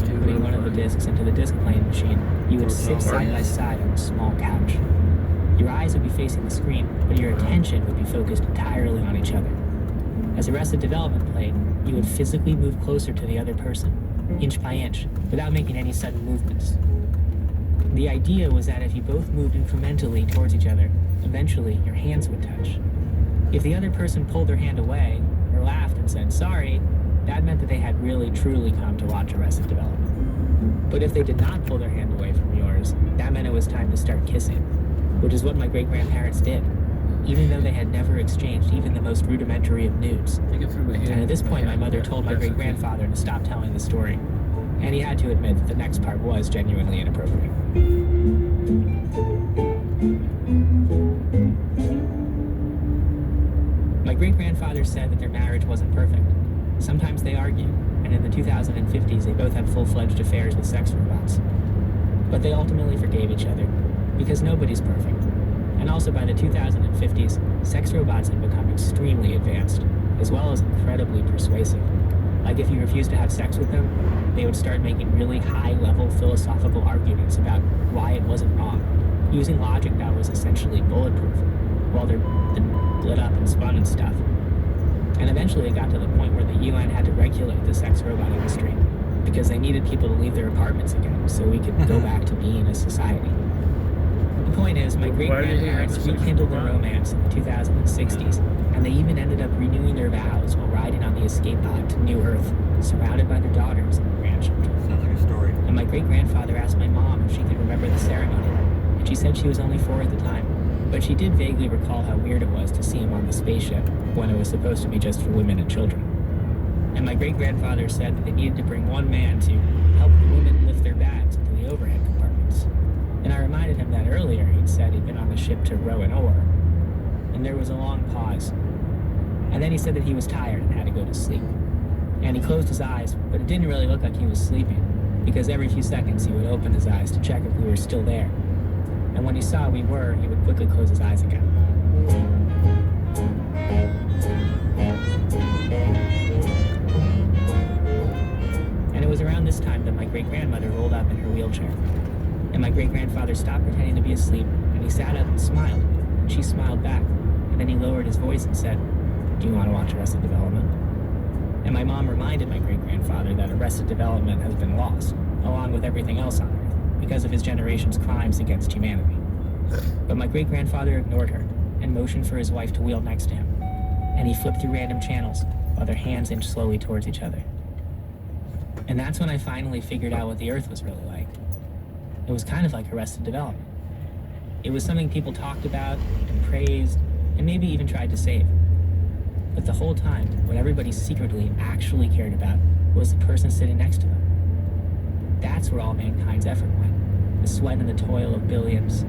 room and putting one of the discs into the disc playing machine, you would sit side by side on a small couch. Your eyes would be facing the screen, but your attention would be focused entirely on each other. As Arrested Development played, you would physically move closer to the other person, inch by inch, without making any sudden movements. The idea was that if you both moved incrementally towards each other, eventually your hands would touch. If the other person pulled their hand away, or laughed and said sorry, that meant that they had really truly come to watch Arrested Development. But if they did not pull their hand away from yours, that meant it was time to start kissing, which is what my great-grandparents did, even though they had never exchanged even the most rudimentary of nudes. And at this point, my mother told my great-grandfather to stop telling the story, and he had to admit that the next part was genuinely inappropriate. My great-grandfather said that their marriage wasn't perfect. Sometimes they argued, and in the 2050s they both had full-fledged affairs with sex robots. But they ultimately forgave each other, because nobody's perfect. And also by the 2050s, sex robots had become extremely advanced, as well as incredibly persuasive. Like if you refused to have sex with them, they would start making really high-level philosophical arguments about why it wasn't wrong, using logic that was essentially bulletproof, while they're lit up and spun and stuff. And eventually it got to the point where the UN had to regulate the sex robot industry, because they needed people to leave their apartments again, so we could go back to being a society. The point is, my great-grandparents rekindled their romance in the 2060s, and they even ended up renewing their vows while riding on the escape pod to New Earth, surrounded by their daughters and grandchildren. Sounds like a story. And my great-grandfather asked my mom if she could remember the ceremony, and she said she was only 4 at the time, but she did vaguely recall how weird it was to see him on the spaceship when it was supposed to be just for women and children. And my great-grandfather said that they needed to bring one man to help the women lift their bags into the overhead compartments. And I reminded him that earlier he'd said he'd been on the ship to row an oar. And there was a long pause. And then he said that he was tired and had to go to sleep. And he closed his eyes, but it didn't really look like he was sleeping, because every few seconds he would open his eyes to check if we were still there. And when he saw we were, he would quickly close his eyes again. And it was around this time that my great-grandmother rolled up in her wheelchair. And my great-grandfather stopped pretending to be asleep, and he sat up and smiled, and she smiled back. And then he lowered his voice and said, "Do you want to watch Arrested Development?" And my mom reminded my great-grandfather that Arrested Development has been lost, along with everything else on Earth, because of his generation's crimes against humanity. But my great-grandfather ignored her, and motioned for his wife to wheel next to him. And he flipped through random channels, while their hands inched slowly towards each other. And that's when I finally figured out what the Earth was really like. It was kind of like Arrested Development. It was something people talked about, and praised, and maybe even tried to save. But the whole time, what everybody secretly actually cared about was the person sitting next to them. That's where all mankind's effort went. The sweat and the toil of billions.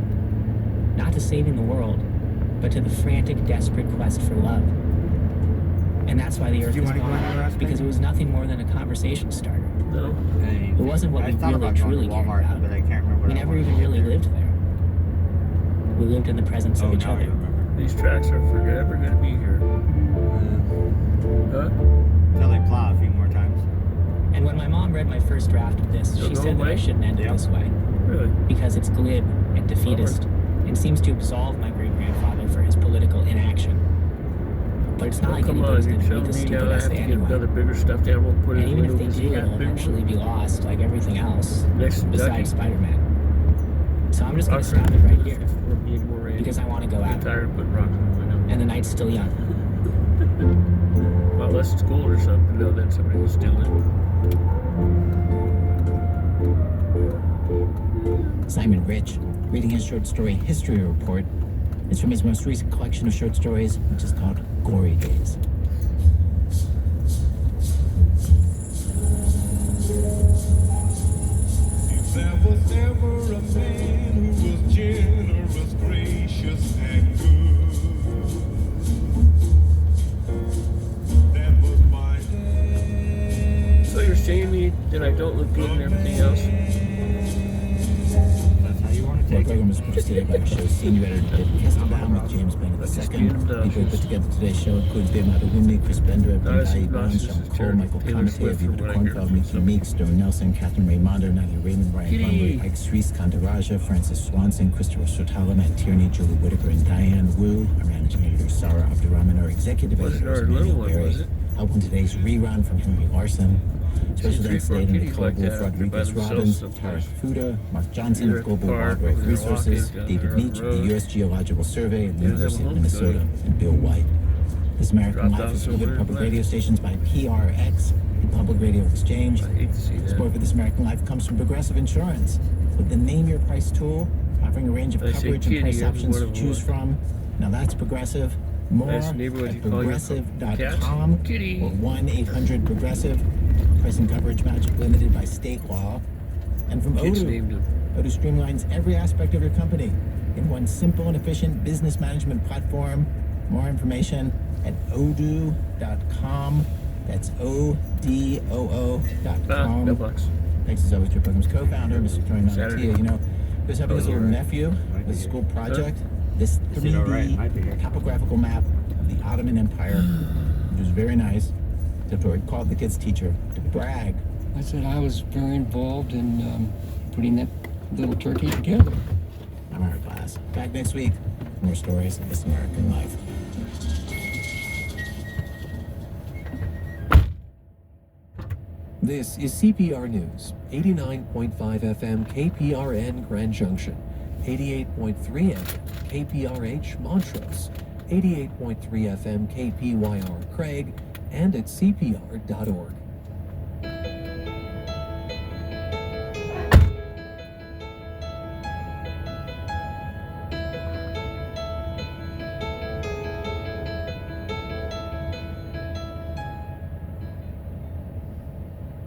Not to saving the world, but to the frantic, desperate quest for love. And that's why the Earth was gone, because it was nothing more than a conversation starter. No. It wasn't what we really truly cared about. But I can't remember. We never even really lived there. We lived in the presence of each other. These tracks are forever going to be here. Huh? Until they plow a few more times. And when my mom read my first draft of this, she said that I shouldn't end it this way. Really? Because it's glib and defeatist, and seems to absolve my great-grandfather for his political inaction. But it's not like anybody's going to read this stupid essay anyway. And even if they do, it'll eventually be lost, like everything else, besides Spider-Man. So I'm just going to stop it right here, because I want to go out, and the night's still young. Well, unless it's cold or something, no, then somebody will steal it. Simon Rich, reading his short story History Report. It's from his most recent collection of short stories, which is called Gory Days. If there was ever a man who was generous, gracious, and good, that was my dad. So you're saying me that I don't look good and everything else? That's how you want to take it. was produced today by our show's senior editor, David Kestenbaum, with James Bennett Just II. get 'em People who put dashes. together today's show includes Beamata Wimney, Chris Bender, Not as Bengai Barnes, obnoxious Sean as Cole, Taylor Michael Conate, Swift Aviva from what I hear Cornfeld, from Mickey some. Meeks, Joe Nelson, Catherine Raymondo, Nadia Raymond, Ryan Kitty. Plumley, Ike Streese, Kantaraja, Francis Swanson, Christopher Sotala, Matt Tierney, Julie Whitaker, and Diane Wu. Our managing editor, Sarah Abdurrahman. Our executive Wasn't editor is our little Manuel one, Berry. was it? Help in today's rerun from Henry Larson. Special See, thanks 3-4 today to kitties Nicole like that Wolf, out there by Rodriguez themselves Robbins, sometimes. Tara Fuda, Mark Johnson Either of Global park Wildlife or they're Resources, walking down David there on Leach the of the road. U.S. Geological Survey and the They don't have University a of home Minnesota, study. and Bill White. This American Dropped Life off is delivered to somewhere public in radio life. stations by PRX, the Public Radio Exchange. I hate to see that. Support for This American Life comes from Progressive Insurance, with the Name Your Price tool, offering a range of I say coverage and kitty, price every options one to of them choose would. from. Now that's Progressive. More Nice neighborhood at you call your progressive.com cat? Kitty. or 1-800-PROGRESSIVE. Price and coverage match limited by state law. And from Kids Odoo. named him. Odoo streamlines every aspect of your company in one simple and efficient business management platform. More information at odoo.com. That's ODOO.com. No bucks. Thanks as always to your program's co-founder, Mr. Tony Saturday. Manatia. You know, he was helping his little you're right. nephew with a school project. This Is it all right? Might be 3D here. topographical map of the Ottoman Empire, which was very nice. Except he called the kid's teacher to brag. I said I was very involved in putting that little turkey together. I'm Eric Glass. Back next week. More stories of This American Life. This is CPR News, 89.5 FM KPRN Grand Junction, 88.3 FM KPRH Montrose, 88.3 FM KPYR Craig, and at CPR.org.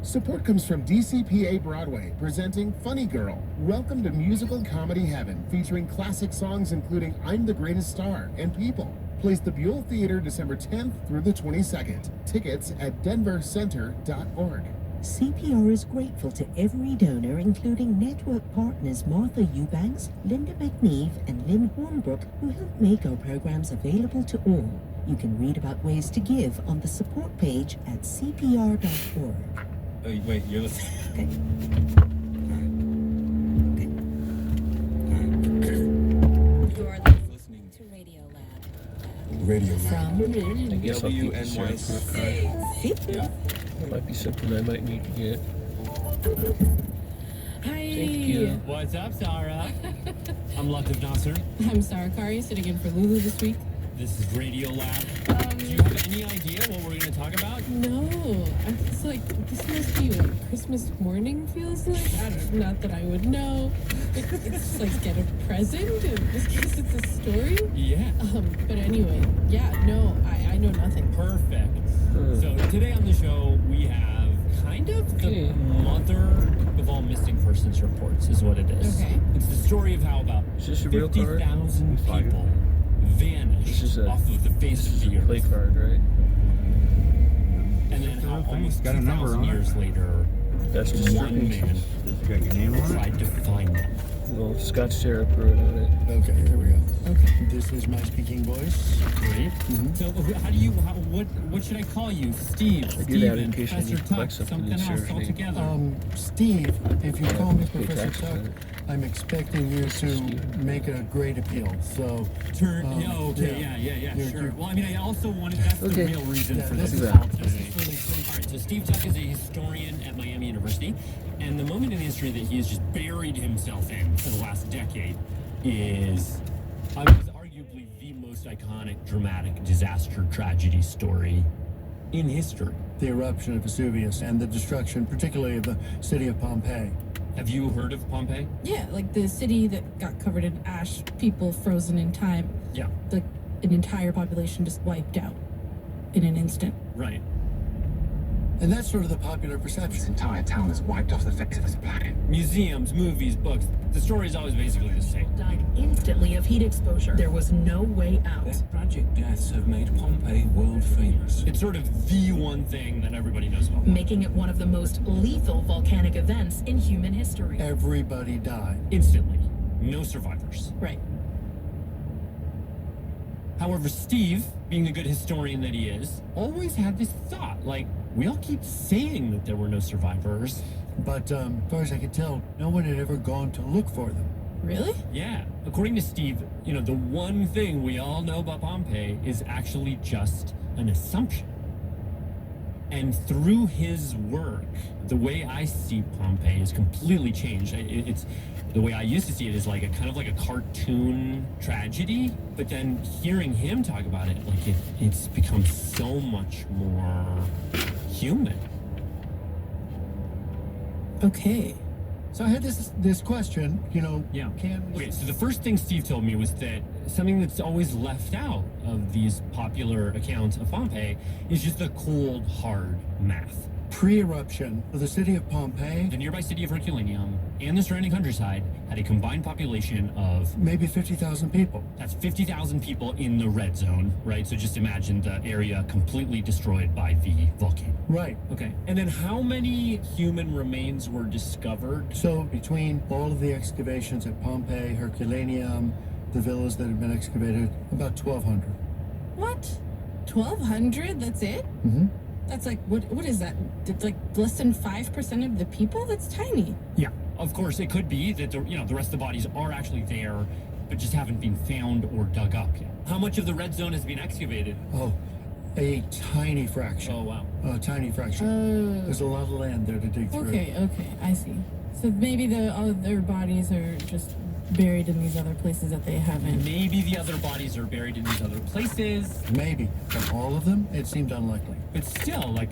Support comes from DCPA Broadway, presenting Funny Girl. Welcome to musical comedy heaven, featuring classic songs including I'm the Greatest Star and People. Plays the Buell Theater December 10th through the 22nd. Tickets at denvercenter.org. CPR is grateful to every donor, including network partners Martha Eubanks, Linda McNeve, and Lynn Hornbrook, who help make our programs available to all. You can read about ways to give on the support page at cpr.org. Oh, wait, you're listening. Okay. You're Listening to Radio Lab. Radio From I guess I'll keep this WNYC. search. That might be something I might need to get. Hi. Thank you. What's up, Sarah? I'm Latif Nasser. I'm Sarah Kari, sitting in for Lulu this week. This is Radio Lab. Do you have any idea what we're going to talk about? No, it's like, this must be what Christmas morning feels like. I don't, not that I would know. It's like get a present, in this case it's a story. Yeah. But anyway, yeah, no, I know nothing. Perfect. So today on the show, we have kind of the mother of all missing persons reports is what it is. Okay. It's the story of how about Is this a real card? 50,000 Flag it. people vanished This is a- off of the face This of is the a play earth. card, right? And then how It's almost got a number 2,000 on it. years later, That's just one man Does it got your name on it? tried to find them. Well, Scott syrup wrote on it. Okay, here we go. Okay, this is my speaking voice. Great. So what should I call you? Steve, I do that Steven, in case I Professor need to Tuck, collect something something in else Sarah's name. altogether. Steve, if you call me Pay Professor taxes Tuck, on it. I'm expecting you to make a great appeal. So, Yeah, okay, yeah, You're- sure. you're- Well, I mean, I also wanted, that's Okay. the real reason Yeah, for this this is- call this today. is really great. All right, so Steve Tuck is a historian at Miami University, and the moment in history that he has just buried himself in for the last decade is arguably the most iconic, dramatic, disaster, tragedy story in history. The eruption of Vesuvius and the destruction, particularly of the city of Pompeii. Have you heard of Pompeii? Yeah, like the city that got covered in ash, people frozen in time, Yeah, like an entire population just wiped out in an instant. right. And that's sort of the popular perception. entire town is wiped off the face of this planet. Museums, movies, books, the story is always basically the same. Died instantly of heat exposure. There was no way out. Their tragic deaths have made Pompeii world famous. It's sort of the one thing that everybody knows about. Making it one of the most lethal volcanic events in human history. Everybody died. Instantly. no survivors. Right. However, Steve, being the good historian that he is, always had this thought, like, we all keep saying that there were no survivors. But as far as I could tell, no one had ever gone to look for them. Really? Yeah. According to Steve, the one thing we all know about Pompeii is actually just an assumption. And through his work, the way I see Pompeii has completely changed. It's the way I used to see it is like a kind of like a cartoon tragedy, but then hearing him talk about it, like it's become so much more human. Okay. So I had this question, Yeah. can we... Okay, so the first thing Steve told me was that something that's always left out of these popular accounts of Pompeii is just the cold, hard math. Pre-eruption, the city of Pompeii, The nearby city of Herculaneum and the surrounding countryside had a combined population of... maybe 50,000 people. That's 50,000 people in the red zone, right? So just imagine the area completely destroyed by the volcano. Right. Okay. And then how many human remains were discovered? So between all of the excavations at Pompeii, Herculaneum, the villas that have been excavated, about 1,200. What? 1,200? That's it? Mm-hmm. That's like, what is that? It's like less than 5% of the people? That's tiny. Yeah. Of course, it could be that the rest of the bodies are actually there, but just haven't been found or dug up yet. How much of the red zone has been excavated? Oh, a tiny fraction. Oh, wow. A tiny fraction. There's a lot of land there to dig through. Okay, I see. So maybe the other bodies are just buried in these other places that they haven't. Maybe the other bodies are buried in these other places. Maybe. But all of them? It seemed unlikely. But still, the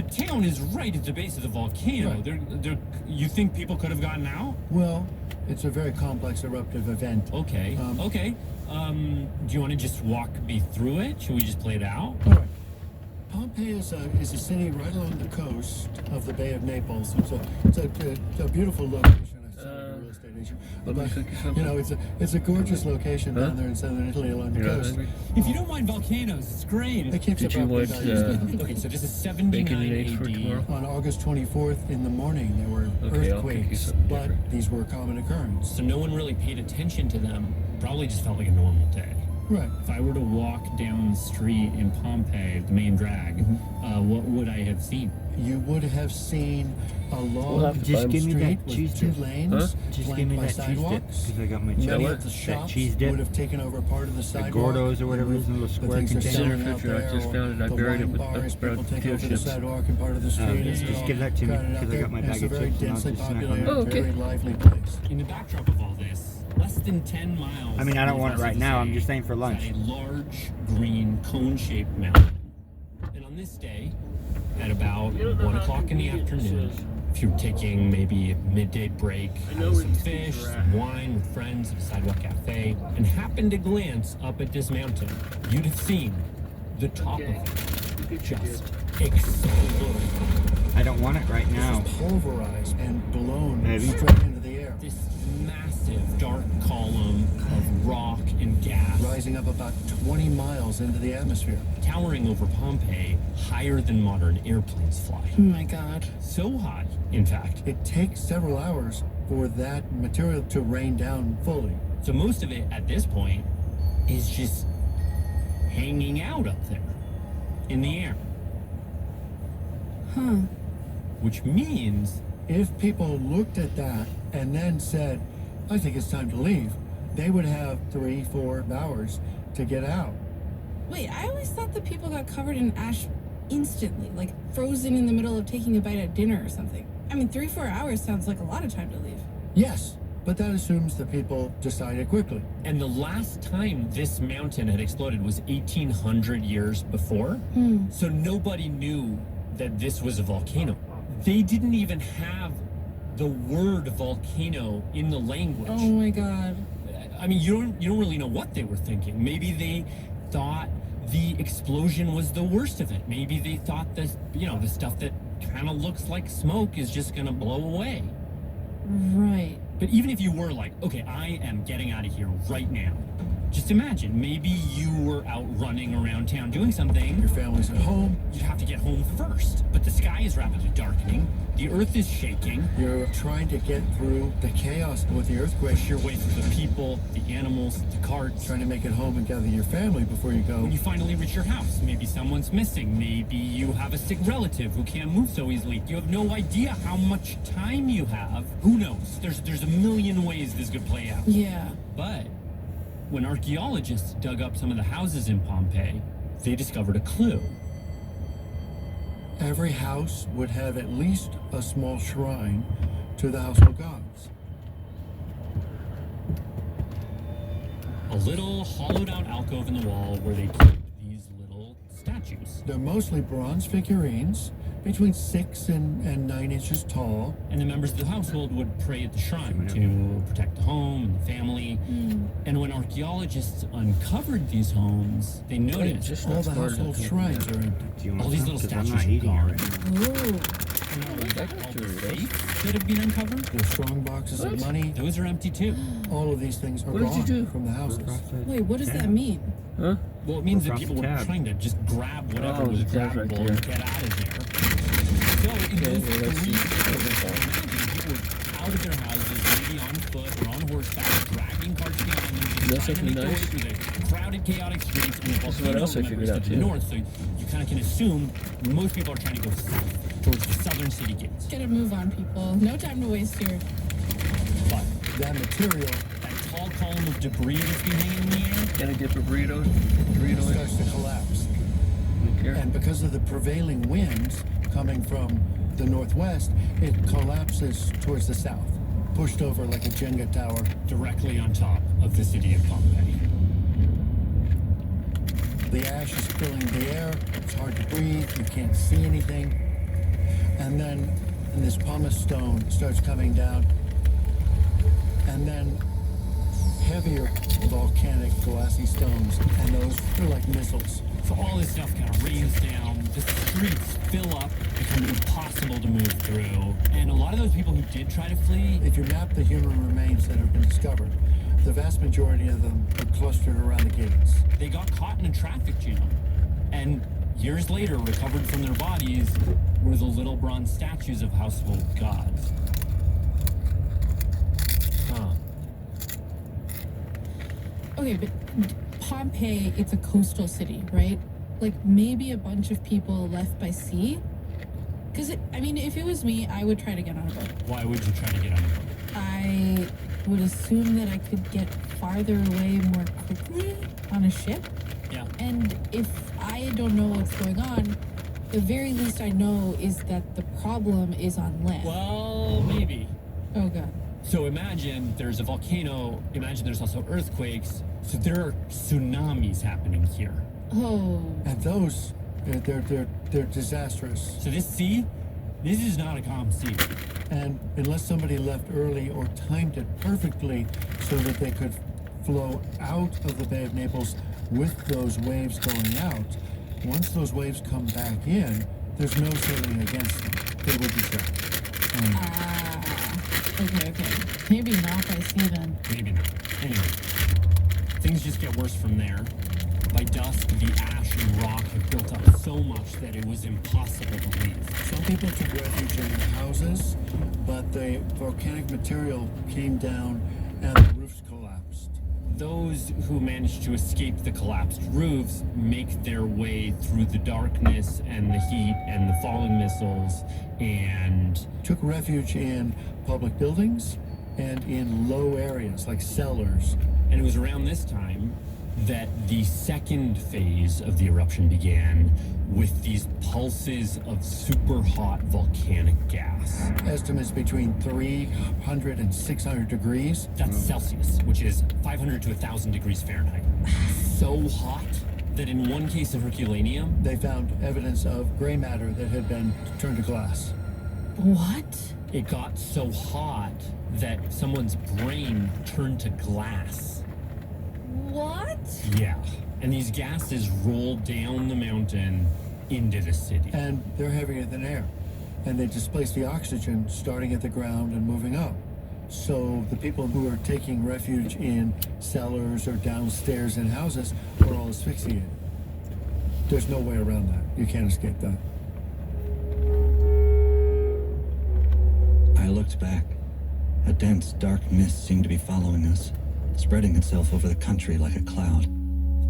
town is right at the base of the volcano. Right. You think people could have gotten out? Well, it's a very complex eruptive event. Okay. Do you want to just walk me through it? Should we just play it out? All right. Pompeii is a city right along the coast of the Bay of Naples. It's a beautiful location. I sound like a real estate agent. But, it's a gorgeous location down there in southern Italy along the coast. If you don't mind volcanoes, it's great. It keeps Did you watch Okay, so this is 79 AD. On August 24th in the morning, there were earthquakes, but these were a common occurrence. So no one really paid attention to them. Probably just felt like a normal day. Right. If I were to walk down the street in Pompeii, the main drag, what would I have seen? You would have seen a long Just give me street that with cheese 2 dip. lanes Just give me flanked that by cheese dip, sidewalks. because I got my Many cheese. of the shops cheese dip. would have taken over part of the The sidewalk. Gordos or whatever it is in the little The square things are container. selling out Picture I there, just or found it. I the buried it wine with bars, brown people take potato over the chips. sidewalk and part of the street. Just It's all give that to me, crowded out because I there. got my And bag it's a of very chips and I'll densely just snack on populated, that. Oh, okay. very lively place. In the backdrop of all this, less than 10 miles. I mean, I don't want it right now. I'm just saying for is lunch. at a large green cone-shaped mountain. And on this day, at about 1 o'clock in the afternoon, if you're taking maybe a midday break, having some fish, some wine with friends at a sidewalk cafe, and happened to glance up at this mountain, you'd have seen the top of it just explode. I don't want it right now. It's pulverized and blown Maybe. straight into the air. This massive dark column of rock and gas Rising up about 20 miles into the atmosphere. towering over Pompeii, higher than modern airplanes fly. Oh my god. So high, in fact. It takes several hours for that material to rain down fully. So most of it at this point is just hanging out up there in the air. Huh. Which means If people looked at that and then said, I think it's time to leave, they would have 3-4 hours to get out. Wait, I always thought that people got covered in ash instantly, like frozen in the middle of taking a bite at dinner or something. I mean, 3-4 hours sounds like a lot of time to leave. Yes, but that assumes that people decided quickly. And the last time this mountain had exploded was 1,800 years before. So nobody knew that this was a volcano. They didn't even have the word volcano in the language. Oh my god. I mean, you don't really know what they were thinking. Maybe they thought the explosion was the worst of it. Maybe they thought that, the stuff that kind of looks like smoke is just gonna blow away. Right. But even if you were like, okay, I am getting out of here right now, Just imagine, maybe you were out running around town doing something. Your family's at home. You'd have to get home first. But the sky is rapidly darkening. The earth is shaking. You're trying to get through the chaos with the earthquake. Push your way through the people, the animals, the carts. Trying to make it home and gather your family before you go. When you finally reach your house, maybe someone's missing. Maybe you have a sick relative who can't move so easily. You have no idea how much time you have. Who knows? There's a million ways this could play out. Yeah. But when archaeologists dug up some of the houses in Pompeii, they discovered a clue. Every house would have at least a small shrine to the household gods. A little hollowed out alcove in the wall where they keep these little statues. They're mostly bronze figurines, between 6 and 9 inches tall. And the members of the household would pray at the shrine to protect the home and the family. And when archaeologists uncovered these homes, they noticed all the household shrines are empty. All these little statues are gone. That have been uncovered. The strong boxes of money. Those are empty too. All of these things are What did you do? gone from the houses. Wait, what does that mean? Huh? Well, it means that Across people the were tab. trying to just grab whatever was the tab's right grabbable there. and get out of there. So in those well, let's 3 see. days, people were out of their houses, maybe on foot or on horseback, dragging carts behind them, just That's trying to something make their way nice. through the crowded, chaotic streets. And the This is what volcano, else I remember, figured is out, to the too. north, so you kind of can assume most people are trying to go south, towards the southern city gates. Get a move on, people. No time to waste here. But That material that tall column of debris that's been hanging in the air, Can I get the burrito? starts to collapse. And because of the prevailing winds coming from the northwest, it collapses towards the south, pushed over like a Jenga tower. directly on top of the city of Pompeii. The ash is filling the air, it's hard to breathe, you can't see anything. And then this pumice stone starts coming down, and then heavier volcanic glassy stones, and those are like missiles. So all this stuff kind of rains down, the streets fill up, become impossible to move through, and a lot of those people who did try to flee, If you map the human remains that have been discovered, the vast majority of them are clustered around the gates. they got caught in a traffic jam. And years later, recovered from their bodies were the little bronze statues of household gods. Huh. Okay, but Pompeii, it's a coastal city, right? Like, maybe a bunch of people left by sea? Because, I mean, if it was me, I would try to get on a boat. Why would you try to get on a boat? I would assume that I could get farther away more quickly on a ship. Yeah. And if I don't know what's going on, the very least I know is that the problem is on land. Well, maybe. Oh, God. So imagine there's a volcano, imagine there's also earthquakes, so there are tsunamis happening here. Oh. And those, they're disastrous. So this sea, this is not a calm sea. And unless somebody left early or timed it perfectly so that they could flow out of the Bay of Naples with those waves going out, once those waves come back in, there's no sailing against them. They would be trapped. Okay. Maybe not by sea then. Maybe not. Anyway, things just get worse from there. By dusk, the ash and rock have built up so much that it was impossible to leave. Some people took refuge in their houses, but the volcanic material came down and the roofs collapsed. Those who managed to escape the collapsed roofs make their way through the darkness and the heat and the falling missiles and Took refuge in public buildings and in low areas like cellars. And it was around this time that the second phase of the eruption began with these pulses of super hot volcanic gas. Estimates between 300 and 600 degrees. That's Celsius, which is 500 to 1,000 degrees Fahrenheit. So hot that in one case of Herculaneum, They found evidence of gray matter that had been turned to glass. What? it got so hot that someone's brain turned to glass. What? Yeah. And these gases rolled down the mountain into the city. And they're heavier than air. And they displace the oxygen starting at the ground and moving up. So the people who are taking refuge in cellars or downstairs in houses are all asphyxiated. There's no way around that. You can't escape that. I looked back. A dense, dark mist seemed to be following us, spreading itself over the country like a cloud.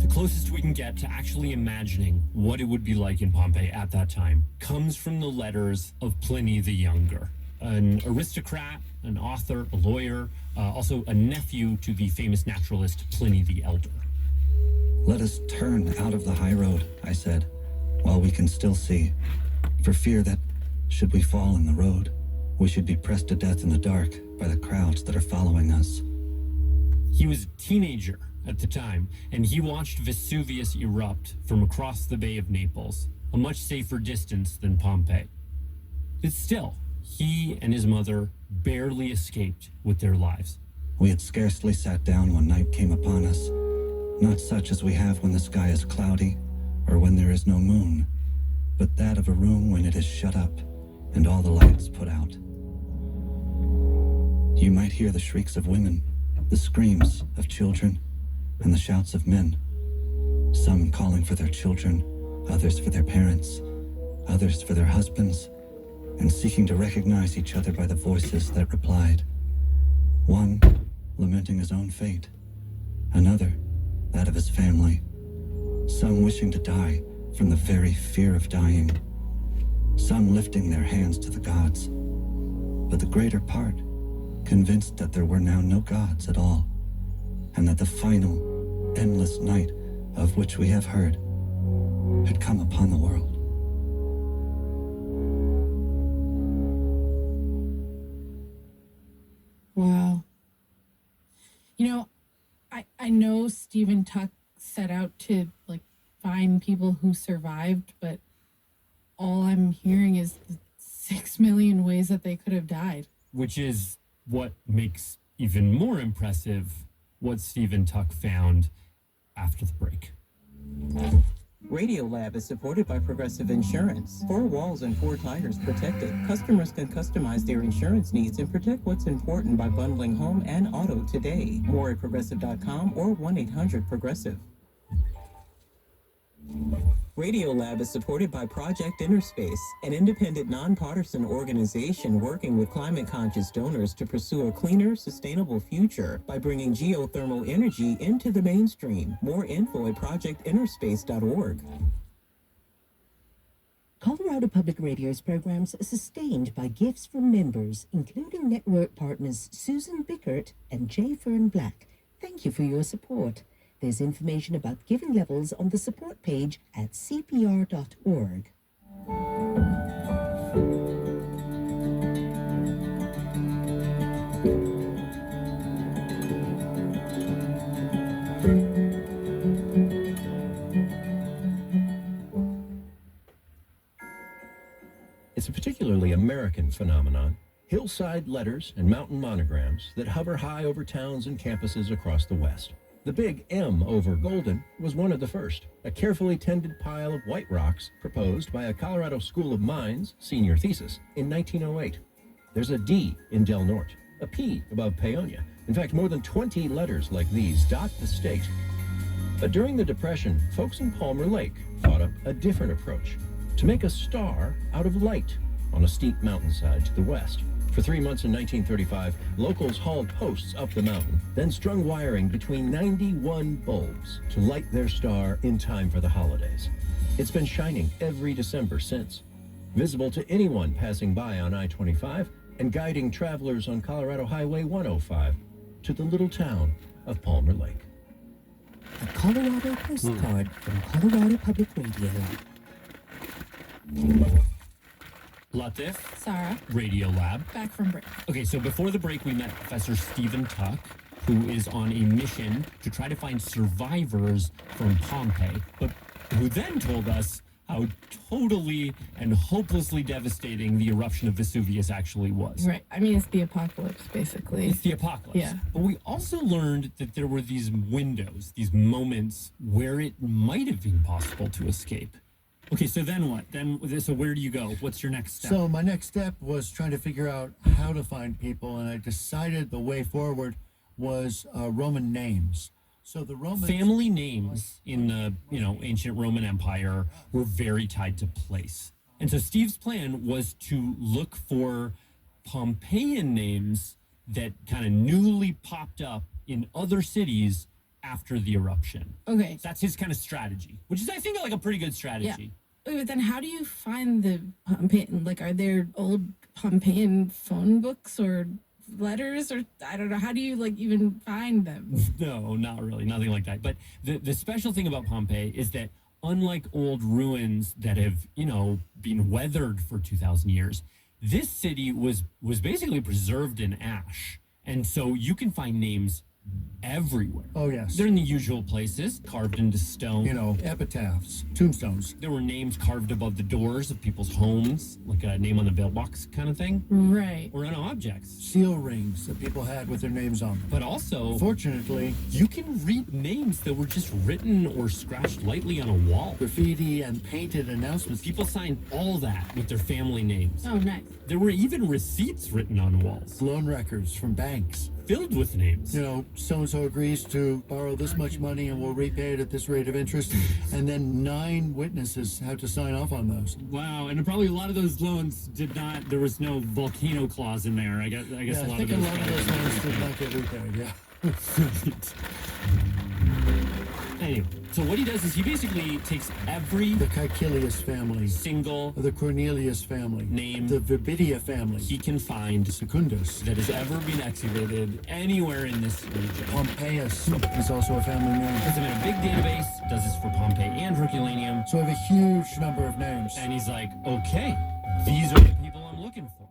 The closest we can get to actually imagining what it would be like in Pompeii at that time comes from the letters of Pliny the Younger, an aristocrat, an author, a lawyer, also a nephew to the famous naturalist Pliny the Elder. Let us turn out of the high road, I said, while we can still see, for fear that, should we fall in the road, we should be pressed to death in the dark by the crowds that are following us. He was a teenager at the time, and he watched Vesuvius erupt from across the Bay of Naples, a much safer distance than Pompeii. But still, he and his mother barely escaped with their lives. We had scarcely sat down when night came upon us, not such as we have when the sky is cloudy or when there is no moon, but that of a room when it is shut up and all the lights put out. You might hear the shrieks of women, the screams of children, and the shouts of men, some calling for their children, others for their parents, others for their husbands, and seeking to recognize each other by the voices that replied. One lamenting his own fate, another that of his family, some wishing to die from the very fear of dying, some lifting their hands to the gods, but the greater part convinced that there were now no gods at all, and that the final, endless night of which we have heard had come upon the world. Wow. You know, I know Stephen Tuck set out to find people who survived, but all I'm hearing is 6 million ways that they could have died. Which is what makes even more impressive what Stephen Tuck found after the break. Radiolab is supported by Progressive Insurance. 4 walls and 4 tires protected. Customers can customize their insurance needs and protect what's important by bundling home and auto today. More at progressive.com or 1-800-PROGRESSIVE. Radiolab is supported by Project Innerspace, an independent nonpartisan organization working with climate-conscious donors to pursue a cleaner, sustainable future by bringing geothermal energy into the mainstream. More info at projectinnerspace.org. Colorado Public Radio's programs are sustained by gifts from members, including network partners Susan Bickert and J. Fern Black. Thank you for your support. There's information about giving levels on the support page at cpr.org. It's a particularly American phenomenon. Hillside letters and mountain monograms that hover high over towns and campuses across the West. The big M over Golden was one of the first, a carefully tended pile of white rocks proposed by a Colorado School of Mines senior thesis in 1908. There's a D in Del Norte, a P above Paonia. In fact, more than 20 letters like these dot the state. But during the Depression, folks in Palmer Lake thought up a different approach, to make a star out of light on a steep mountainside to the west. For 3 months in 1935, locals hauled posts up the mountain, then strung wiring between 91 bulbs to light their star in time for the holidays. It's been shining every December since, visible to anyone passing by on I-25 and guiding travelers on Colorado Highway 105 to the little town of Palmer Lake. A Colorado postcard from Colorado Public Radio. Latif. Sara. Radiolab. Back from break. Okay, so before the break, we met Professor Stephen Tuck, who is on a mission to try to find survivors from Pompeii, but who then told us how totally and hopelessly devastating the eruption of Vesuvius actually was. Right. I mean, it's the apocalypse, basically. It's the apocalypse. Yeah. But we also learned that there were these windows, these moments where it might have been possible to escape. Okay, so then what? So where do you go? What's your next step? So my next step was trying to figure out how to find people, and I decided the way forward was Roman names. So the Roman family names in the ancient Roman Empire were very tied to place. And so Steve's plan was to look for Pompeian names that kind of newly popped up in other cities after the eruption. Okay. So that's his kind of strategy, which is, I think, like a pretty good strategy. Wait, but then how do you find the Pompeian? Like, are there old Pompeian phone books or letters, or I don't know? How do you even find them? No, not really, nothing like that. But the special thing about Pompeii is that unlike old ruins that have been weathered for 2,000 years, this city was basically preserved in ash, and so you can find names everywhere. Oh, yes. They're in the usual places, carved into stone. Epitaphs, tombstones. There were names carved above the doors of people's homes, like a name on the mailbox kind of thing. Right. Or on objects. Seal rings that people had with their names on them. But also, fortunately, you can read names that were just written or scratched lightly on a wall. Graffiti and painted announcements. People signed all that with their family names. Oh, nice. There were even receipts written on walls. Loan records from banks. Filled with names. So-and-so agrees to borrow this much money and will repay it at this rate of interest. And then 9 witnesses had to sign off on those. Wow, and probably a lot of those loans there was no volcano clause in there. I guess Yeah, a lot I of think those. a lot of those loans did not get repaid, yeah. Anyway, so what he does is he basically takes the Caecilius family, the Cornelius family, the Vibidia family, he can find Secundus, that has ever been excavated anywhere in this region. Pompeius is also a family name. Puts him in a big database, does this for Pompeii and Herculaneum. So I have a huge number of names. And he's like, okay, these are the people I'm looking for.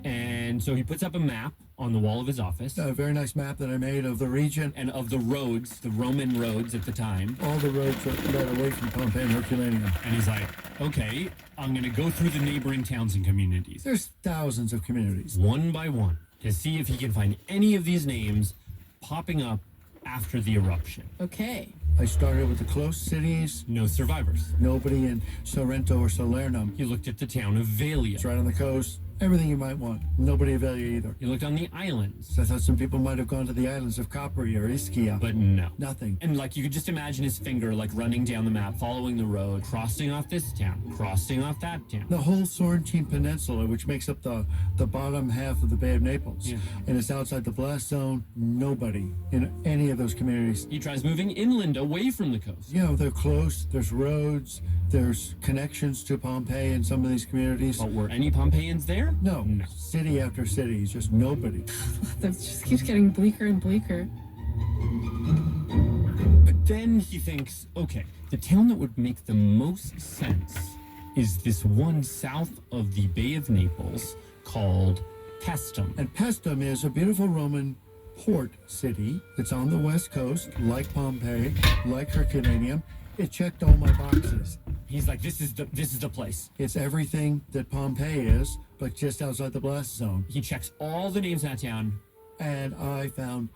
And so he puts up a map on the wall of his office. A very nice map that I made of the region. And of the roads, the Roman roads at the time. All the roads that led away from Pompeii and Herculaneum. And he's like, okay, I'm going to go through the neighboring towns and communities. There's thousands of communities. One by one, to see if he can find any of these names popping up after the eruption. Okay. I started with the close cities. No survivors. Nobody in Sorrento or Salernum. He looked at the town of Velia. It's right on the coast. Everything you might want. Nobody of Velia either. He looked on the islands. So I thought some people might have gone to the islands of Capri or Ischia. But no. Nothing. And you could just imagine his finger running down the map, following the road, crossing off this town, crossing off that town. The whole Sorrentine Peninsula, which makes up the bottom half of the Bay of Naples. Yeah. And it's outside the blast zone. Nobody in any of those communities. He tries moving inland away from the coast. They're close. There's roads. There's connections to Pompeii in some of these communities. But were any Pompeians there? No. City after city, just nobody. That just keeps getting bleaker and bleaker. But then he thinks, okay, the town that would make the most sense is this one south of the Bay of Naples called Paestum. And Paestum is a beautiful Roman port city. It's on the west coast, like Pompeii, like Herculaneum. It checked all my boxes. He's like, this is the place. It's everything that Pompeii is, but just outside the blast zone. He checks all the names in that town. And I found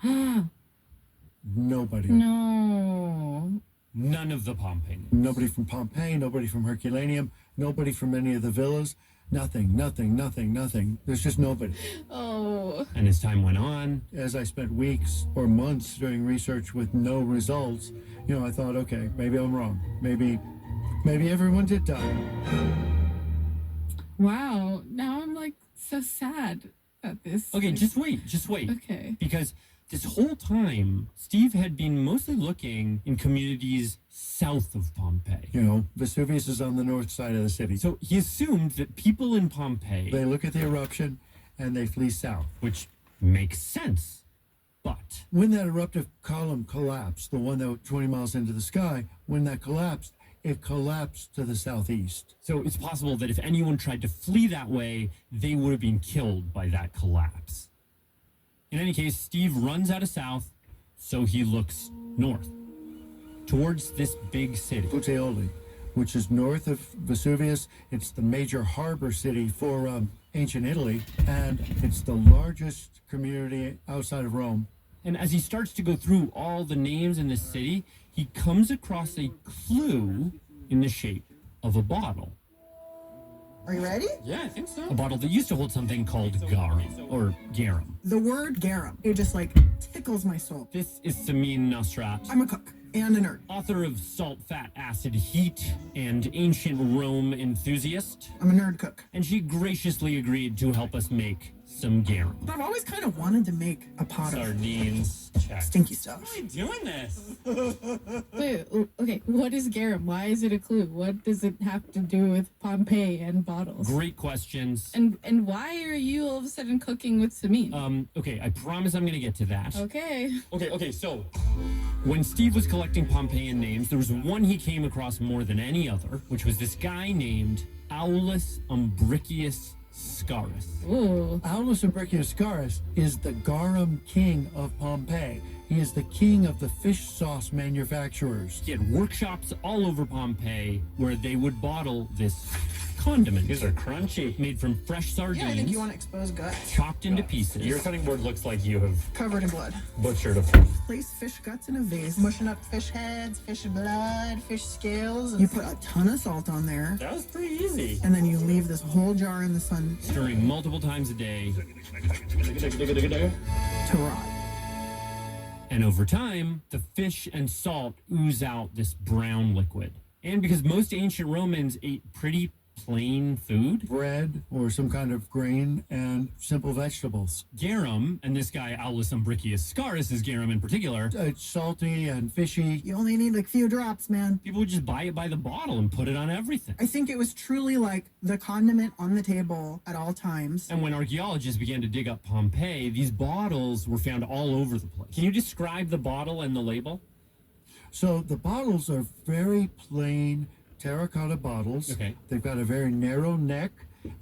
nobody. No. None of the Pompeians. Nobody from Pompeii, nobody from Herculaneum, nobody from any of the villas. Nothing. There's just nobody. Oh. And as time went on, as I spent weeks or months doing research with no results, I thought, okay, maybe I'm wrong. Maybe everyone did die. Wow. Now I'm so sad at this. Okay, just wait. Okay. Because this whole time, Steve had been mostly looking in communities south of Pompeii. Vesuvius is on the north side of the city. So he assumed that people in Pompeii... They look at the eruption and they flee south. Which makes sense. But when that eruptive column collapsed, the one that was 20 miles into the sky, when that collapsed, it collapsed to the southeast. So it's possible that if anyone tried to flee that way, they would have been killed by that collapse. In any case, Steve runs out of south, so he looks north, towards this big city. Puteoli, which is north of Vesuvius. It's the major harbor city for ancient Italy, and it's the largest community outside of Rome. And as he starts to go through all the names in this city, he comes across a clue in the shape of a bottle. Are you ready? Yeah, I think so. A bottle that used to hold something called garum, or garum. The word garum. It just like tickles my soul. This is Samin Nosrat. I'm a cook and a nerd. Author of Salt, Fat, Acid, Heat, and Ancient Rome Enthusiast. I'm a nerd cook. And she graciously agreed to help us make some garum. But I've always kind of wanted to make a pot of sardines. Check. Stinky stuff. Why are you doing this? Wait, okay, what is garum? Why is it a clue? What does it have to do with Pompeii and bottles? Great questions. And why are you all of a sudden cooking with Samin? Okay, I promise I'm gonna get to that. Okay. Okay, so when Steve was collecting Pompeian names, there was one he came across more than any other, which was this guy named Aulus Umbricius Scaurus. Ooh. Aulus Umbricius Scaurus is the garum king of Pompeii. He is the king of the fish sauce manufacturers. He had workshops all over Pompeii where they would bottle this condiment. These are crunchy. Made from fresh sardines. Yeah, I think you want to expose guts. Chopped into pieces. Your cutting board looks like you have Covered in blood. butchered a Place fish guts in a vase. Mushing up fish heads, fish blood, fish scales. You You put a ton of salt on there. That was pretty easy. And then you leave this whole jar in the sun Stirring multiple times a day. to rot. And over time, the fish and salt ooze out this brown liquid. And because most ancient Romans ate pretty plain food, bread or some kind of grain and simple vegetables. Garum, and this guy Aulus Umbricius Scaurus is garum in particular, It's salty and fishy. You only need like a few drops, man. people would just buy it by the bottle and put it on everything. I think it was truly like the condiment on the table at all times. And when archaeologists began to dig up Pompeii, these bottles were found all over the place. Can you describe the bottle and the label? So the bottles are very plain terracotta bottles. Okay. They've got a very narrow neck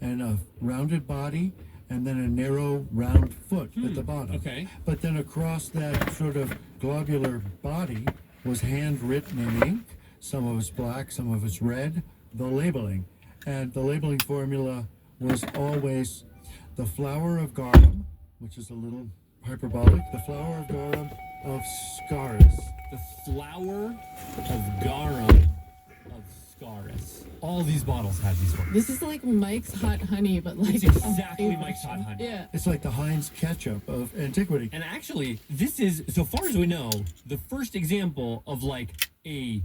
and a rounded body and then a narrow round foot at the bottom. Okay. But then across that sort of globular body was handwritten in ink. Some of it's black, some of it's red, the labeling. And the labeling formula was always the flower of garum, which is a little hyperbolic, the flower of garum of Scaurus. The flower of garum of Scaurus. All these bottles have these words. This is like Mike's Hot Honey, but like It's exactly Mike's Hot Honey. Yeah. It's like the Heinz ketchup of antiquity. And actually, this is, so far as we know, the first example of like a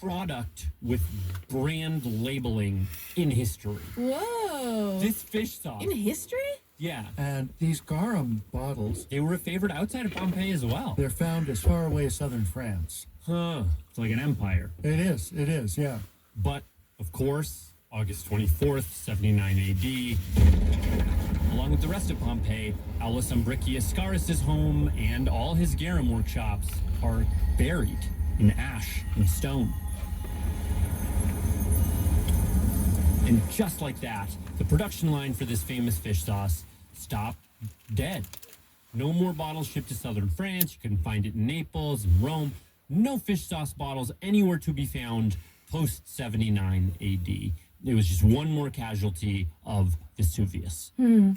product with brand labeling in history. Whoa. This fish sauce. In history? Yeah. And these garum bottles, They were a favorite outside of Pompeii as well. they're found as far away as southern France. Huh. It's like an empire. It is, yeah. But, of course, August 24th, 79 AD, along with the rest of Pompeii, Aulus Umbricius Scaurus' home and all his garum workshops are buried in ash and stone. And just like that, the production line for this famous fish sauce stopped dead. No more bottles shipped to southern France. You couldn't find it in Naples and Rome. No fish sauce bottles anywhere to be found post 79 AD. It was just one more casualty of Vesuvius. But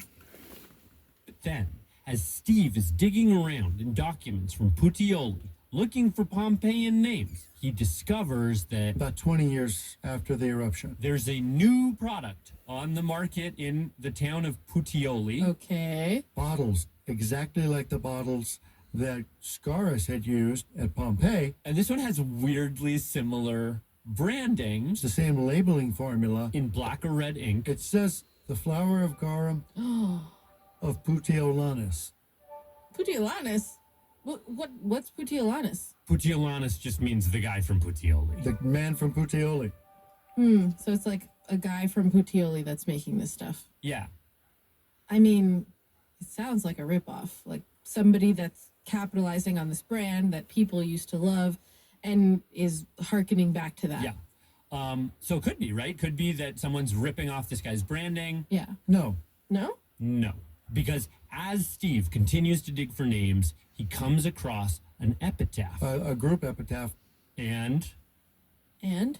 then, as Steve is digging around in documents from Puteoli, looking for Pompeian names, he discovers that About 20 years after the eruption. there's a new product on the market in the town of Puteoli. Okay. Bottles exactly like the bottles that Scaurus had used at Pompeii. And this one has weirdly similar branding. It's the same labeling formula. In black or red ink. It says the flower of garum of Puteolanus. Puteolanus? What's Puteolanus? Puteolanus just means the guy from Puteoli. The man from Puteoli. So it's like a guy from Puteoli that's making this stuff. Yeah. I mean, it sounds like a ripoff. Like somebody that's capitalizing on this brand that people used to love and is hearkening back to that. Yeah. So it could be, right? Could be that someone's ripping off this guy's branding. Yeah. No. No? No. Because as Steve continues to dig for names, he comes across an epitaph. A group epitaph. And And?